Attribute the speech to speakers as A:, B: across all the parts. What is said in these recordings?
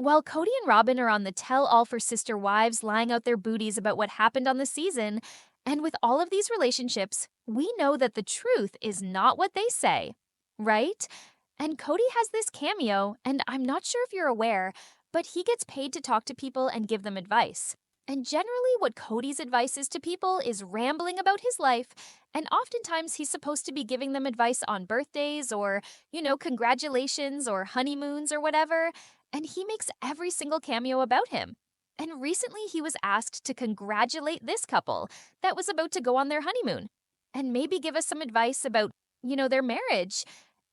A: While Kody and Robyn are on the tell-all for sister wives lying out their booties about what happened on the season, and with all of these relationships, we know that the truth is not what they say, right? And Kody has this cameo, and I'm not sure if you're aware, but he gets paid to talk to people and give them advice. And generally, what Cody's advice is to people is rambling about his life, and oftentimes he's supposed to be giving them advice on birthdays or, congratulations or honeymoons or whatever, and he makes every single cameo about him. And recently, he was asked to congratulate this couple that was about to go on their honeymoon and maybe give us some advice about, their marriage.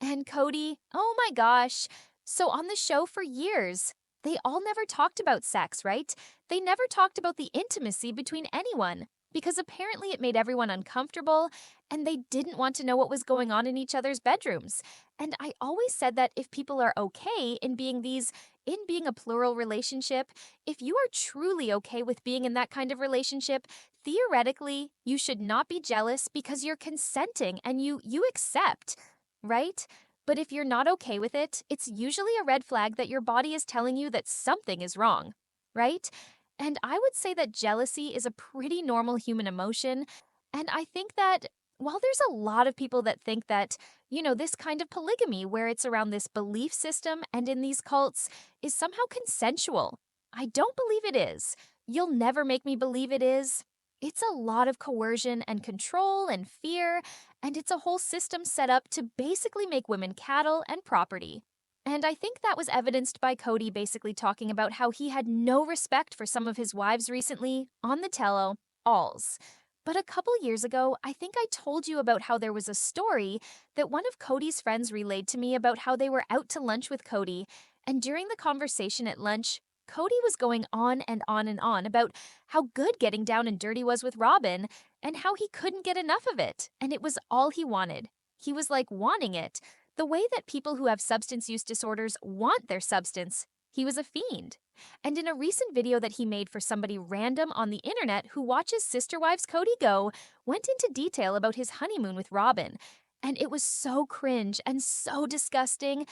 A: And Kody, oh my gosh. So on the show for years, they all never talked about sex, right? They never talked about the intimacy between anyone because apparently it made everyone uncomfortable and they didn't want to know what was going on in each other's bedrooms. And I always said that if people are okay in being a plural relationship, if you are truly okay with being in that kind of relationship, theoretically, you should not be jealous because you're consenting and you accept, right? But if you're not okay with it, it's usually a red flag that your body is telling you that something is wrong, right? And I would say that jealousy is a pretty normal human emotion. And I think that while there's a lot of people that think that, this kind of polygamy where it's around this belief system and in these cults is somehow consensual, I don't believe it is. You'll never make me believe it is. It's a lot of coercion and control and fear, and it's a whole system set up to basically make women cattle and property. And I think that was evidenced by Kody basically talking about how he had no respect for some of his wives recently on the tell-alls. But a couple years ago, I think I told you about how there was a story that one of Cody's friends relayed to me about how they were out to lunch with Kody, and during the conversation at lunch, Kody was going on and on and on about how good getting down and dirty was with Robyn and how he couldn't get enough of it, and it was all he wanted. He was like wanting it, the way that people who have substance use disorders want their substance. He was a fiend. And in a recent video that he made for somebody random on the internet who watches Sister Wives Kody go, went into detail about his honeymoon with Robyn. And it was so cringe and so disgusting.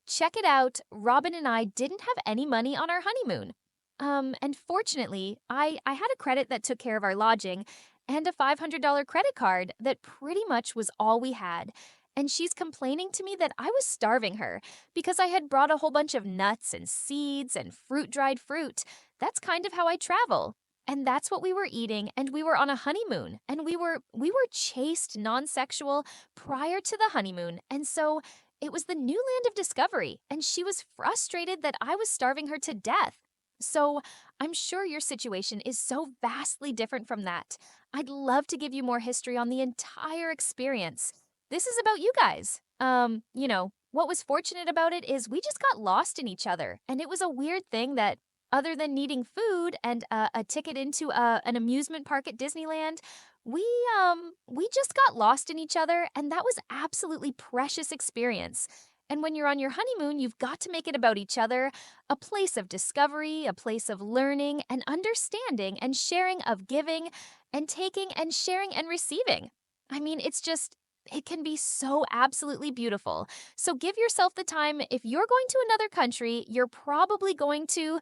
A: Check it out. Robyn and I didn't have any money on our honeymoon. And fortunately, I had a credit that took care of our lodging and a $500 credit card that pretty much was all we had. And she's complaining to me that I was starving her because I had brought a whole bunch of nuts and seeds and dried fruit. That's kind of how I travel. And that's what we were eating, and we were on a honeymoon, and we were chaste, non-sexual prior to the honeymoon. And so it was the new land of discovery, and she was frustrated that I was starving her to death. So I'm sure your situation is so vastly different from that. I'd love to give you more history on the entire experience. This is about you guys. What was fortunate about it is we just got lost in each other, and it was a weird thing that other than needing food and a ticket into an amusement park at Disneyland, we just got lost in each other, and that was absolutely precious experience. And when you're on your honeymoon, you've got to make it about each other, a place of discovery, a place of learning and understanding and sharing of giving and taking and sharing and receiving. I mean, it can be so absolutely beautiful. So give yourself the time. If you're going to another country, you're probably going to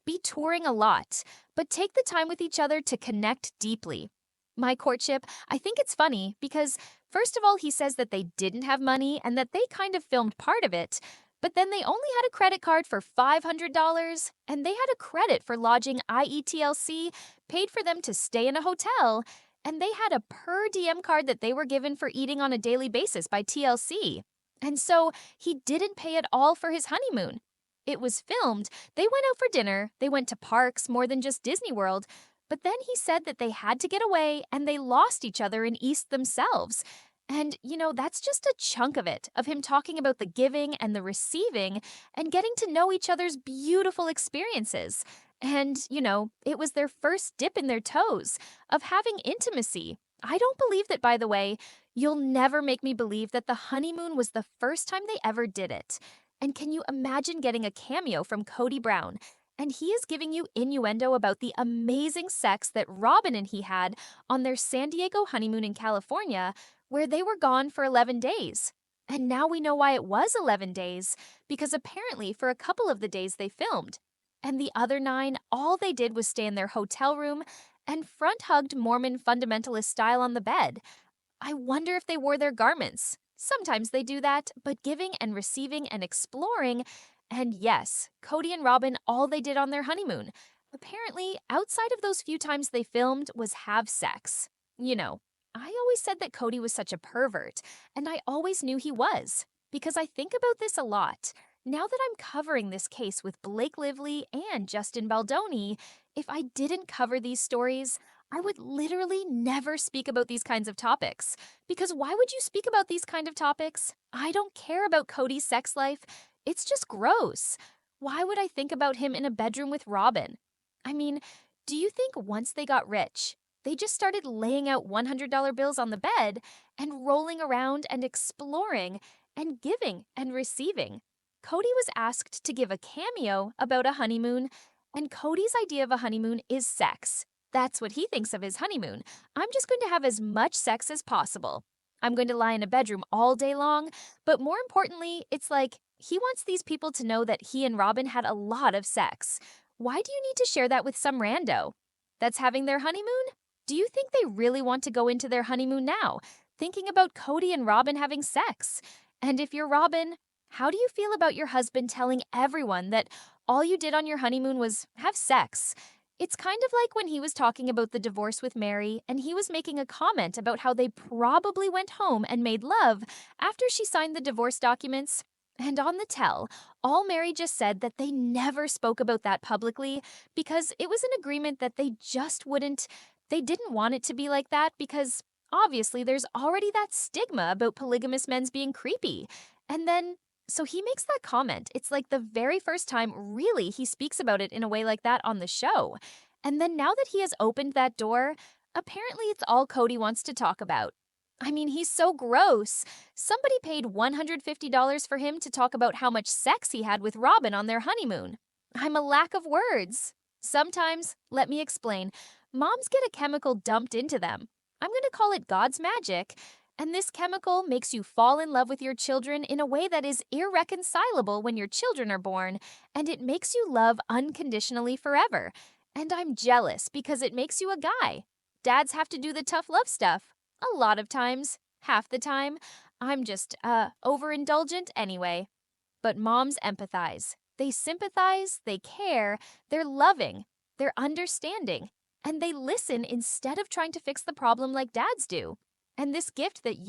A: be touring a lot, but take the time with each other to connect deeply. My courtship, I think it's funny because, first of all, he says that they didn't have money and that they kind of filmed part of it, but then they only had a credit card for $500 and they had a credit for lodging IETLC, paid for them to stay in a hotel, and they had a per diem card that they were given for eating on a daily basis by TLC. And so he didn't pay at all for his honeymoon. It was filmed, they went out for dinner, they went to parks more than just Disney World, but then he said that they had to get away and they lost each other in East themselves. And, that's just a chunk of it, of him talking about the giving and the receiving and getting to know each other's beautiful experiences. And, it was their first dip in their toes of having intimacy. I don't believe that, by the way. You'll never make me believe that the honeymoon was the first time they ever did it. And can you imagine getting a cameo from Kody Brown? And he is giving you innuendo about the amazing sex that Robyn and he had on their San Diego honeymoon in California, where they were gone for 11 days. And now we know why it was 11 days, because apparently for a couple of the days they filmed, And the other 9, all they did was stay in their hotel room and front hugged Mormon fundamentalist style on the bed. I wonder if they wore their garments. Sometimes they do that, but giving and receiving and exploring. And yes, Kody and Robyn, all they did on their honeymoon, apparently, outside of those few times they filmed, was have sex. You know, I always said that Kody was such a pervert, and I always knew he was, because I think about this a lot. Now that I'm covering this case with Blake Lively and Justin Baldoni, if I didn't cover these stories, I would literally never speak about these kinds of topics. Because why would you speak about these kind of topics? I don't care about Kody's sex life. It's just gross. Why would I think about him in a bedroom with Robyn? I mean, do you think once they got rich, they just started laying out $100 bills on the bed and rolling around and exploring and giving and receiving? Kody was asked to give a cameo about a honeymoon, and Kody's idea of a honeymoon is sex. That's what he thinks of his honeymoon. I'm just going to have as much sex as possible. I'm going to lie in a bedroom all day long, but more importantly, it's like he wants these people to know that he and Robyn had a lot of sex. Why do you need to share that with some rando that's having their honeymoon? Do you think they really want to go into their honeymoon now, thinking about Kody and Robyn having sex? And if you're Robyn, how do you feel about your husband telling everyone that all you did on your honeymoon was have sex? It's kind of like when he was talking about the divorce with Mary, and he was making a comment about how they probably went home and made love after she signed the divorce documents. And on the tell, all Mary just said that they never spoke about that publicly because it was an agreement that they didn't want it to be like that because obviously there's already that stigma about polygamous men being creepy. And then so he makes that comment. It's like the very first time, really, he speaks about it in a way like that on the show. And then now that he has opened that door, apparently it's all Kody wants to talk about. I mean, he's so gross. Somebody paid $150 for him to talk about how much sex he had with Robyn on their honeymoon. I'm a lack of words. Sometimes, let me explain, moms get a chemical dumped into them. I'm going to call it God's magic. And this chemical makes you fall in love with your children in a way that is irreconcilable when your children are born, and it makes you love unconditionally forever. And I'm jealous because it makes you a guy. Dads have to do the tough love stuff. A lot of times. Half the time. I'm just, overindulgent anyway. But moms empathize. They sympathize, they care, they're loving, they're understanding, and they listen instead of trying to fix the problem like dads do. And this gift that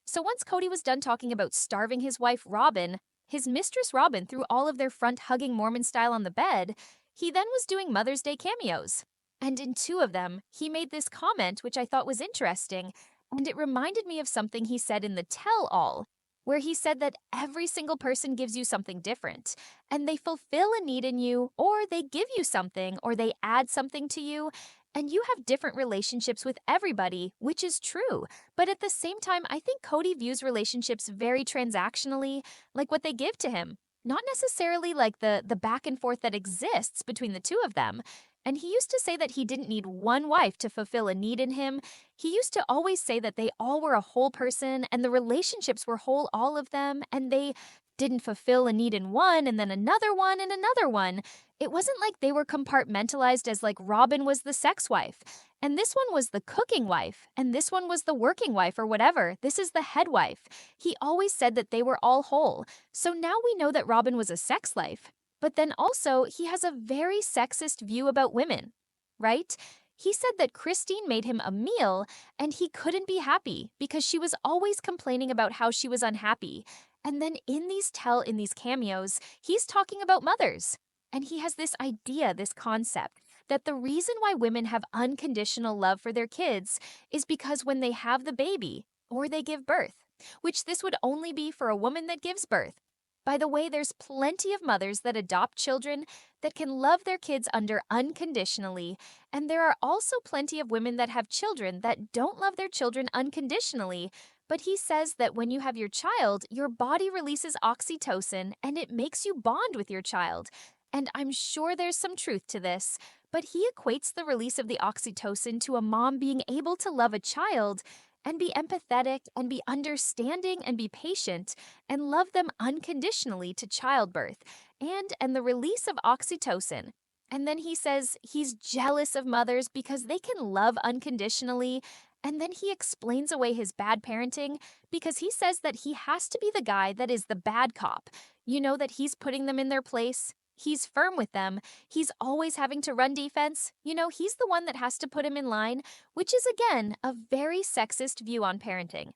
A: So once Kody was done talking about starving his wife Robyn, his mistress Robyn threw all of their front-hugging Mormon style on the bed, he then was doing Mother's Day cameos. And in 2 of them, he made this comment which I thought was interesting, and it reminded me of something he said in the tell-all, where he said that every single person gives you something different, and they fulfill a need in you, or they give you something, or they add something to you, and you have different relationships with everybody, which is true. But at the same time, I think Kody views relationships very transactionally, like what they give to him, not necessarily like the back and forth that exists between the 2 of them. And he used to say that he didn't need one wife to fulfill a need in him. He used to always say that they all were a whole person and the relationships were whole, all of them, and they didn't fulfill a need in one and then another one and another one. It wasn't like they were compartmentalized as like Robyn was the sex wife, and this one was the cooking wife, and this one was the working wife or whatever. This is the head wife. He always said that they were all whole. So now we know that Robyn was a sex life. But then also, he has a very sexist view about women, right? He said that Christine made him a meal and he couldn't be happy because she was always complaining about how she was unhappy. And then in these cameos, he's talking about mothers. And he has this idea, this concept, that the reason why women have unconditional love for their kids is because when they have the baby or they give birth, which this would only be for a woman that gives birth. By the way, there's plenty of mothers that adopt children that can love their kids under unconditionally, and there are also plenty of women that have children that don't love their children unconditionally. But he says that when you have your child, your body releases oxytocin and it makes you bond with your child. And I'm sure there's some truth to this, but he equates the release of the oxytocin to a mom being able to love a child. and be empathetic and be understanding and be patient and love them unconditionally to childbirth and the release of oxytocin. And then he says he's jealous of mothers because they can love unconditionally. And then he explains away his bad parenting because he says that he has to be the guy that is the bad cop. You know, that he's putting them in their place. He's firm with them. He's always having to run defense. You know, he's the one that has to put him in line, which is, again, a very sexist view on parenting.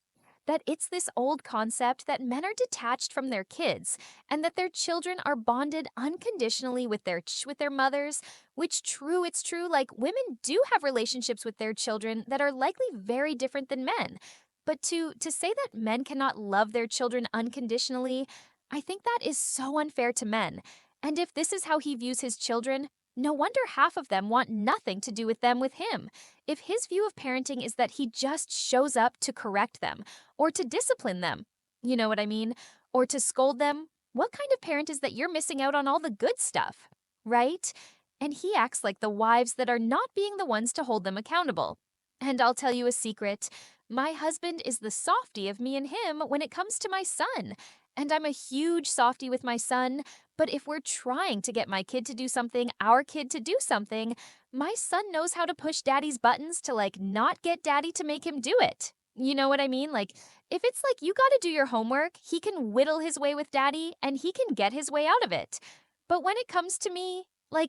A: That it's this old concept that men are detached from their kids and that their children are bonded unconditionally with their mothers, which it's true, like women do have relationships with their children that are likely very different than men. But to say that men cannot love their children unconditionally, I think that is so unfair to men. And if this is how he views his children, no wonder half of them want nothing to do with them with him. If his view of parenting is that he just shows up to correct them or to discipline them, you know what I mean? Or to scold them, what kind of parent is that you're missing out on all the good stuff, right? And he acts like the wives that are not being the ones to hold them accountable. And I'll tell you a secret. My husband is the softie of me and him when it comes to my son. And I'm a huge softie with my son, but if we're trying to get my kid to do something, our kid to do something, my son knows how to push daddy's buttons to not get daddy to make him do it. You know what I mean? Like, if it's like you gotta do your homework, he can whittle his way with daddy and he can get his way out of it. But when it comes to me, we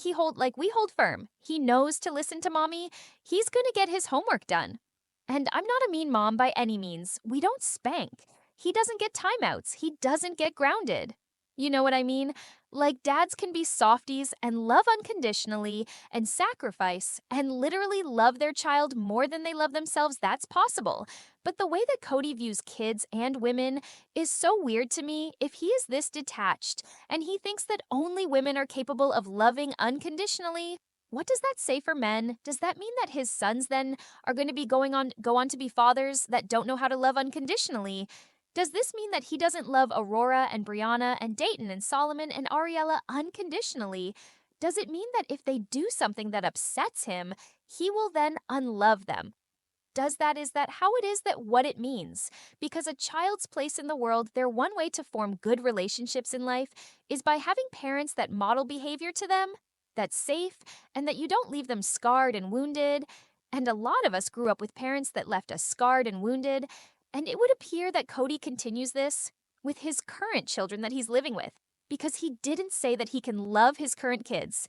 A: hold firm. He knows to listen to mommy. He's gonna get his homework done. And I'm not a mean mom by any means. We don't spank. He doesn't get timeouts. He doesn't get grounded. You know what I mean? Like, dads can be softies and love unconditionally and sacrifice and literally love their child more than they love themselves. That's possible. But the way that Kody views kids and women is so weird to me. If he is this detached and he thinks that only women are capable of loving unconditionally, what does that say for men? Does that mean that his sons then are going to go on to be fathers that don't know how to love unconditionally? Does this mean that he doesn't love Aurora and Brianna and Dayton and Solomon and Ariella unconditionally? Does it mean that if they do something that upsets him, he will then unlove them? Is that how it is that what it means? Because a child's place in the world, their one way to form good relationships in life is by having parents that model behavior to them, that's safe, and that you don't leave them scarred and wounded. And a lot of us grew up with parents that left us scarred and wounded. And it would appear that Kody continues this with his current children that he's living with, because he didn't say that he can love his current kids.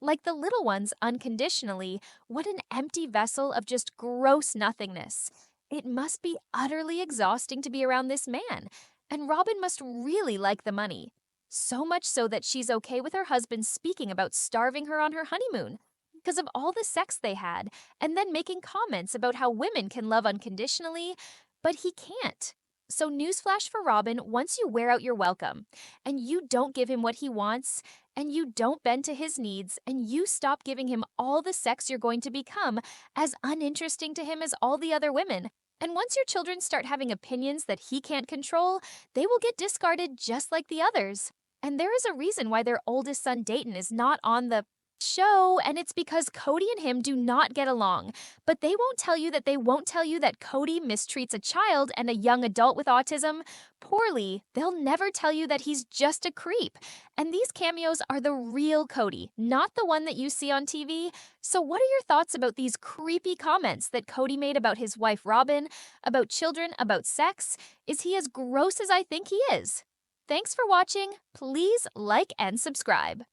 A: Like the little ones unconditionally, what an empty vessel of just gross nothingness. It must be utterly exhausting to be around this man. And Robyn must really like the money. So much so that she's okay with her husband speaking about starving her on her honeymoon because of all the sex they had, and then making comments about how women can love unconditionally, but he can't. So newsflash for Robyn, once you wear out your welcome, and you don't give him what he wants, and you don't bend to his needs, and you stop giving him all the sex, you're going to become as uninteresting to him as all the other women. And once your children start having opinions that he can't control, they will get discarded just like the others. And there is a reason why their oldest son Dayton is not on the show, and it's because Kody and him do not get along. But they won't tell you that Kody mistreats a child and a young adult with autism poorly. They'll never tell you that he's just a creep. And these cameos are the real Kody, not the one that you see on TV. So what are your thoughts about these creepy comments that Kody made about his wife Robyn, about children, about sex? Is he as gross as I think he is? Thanks for watching. Please like and subscribe.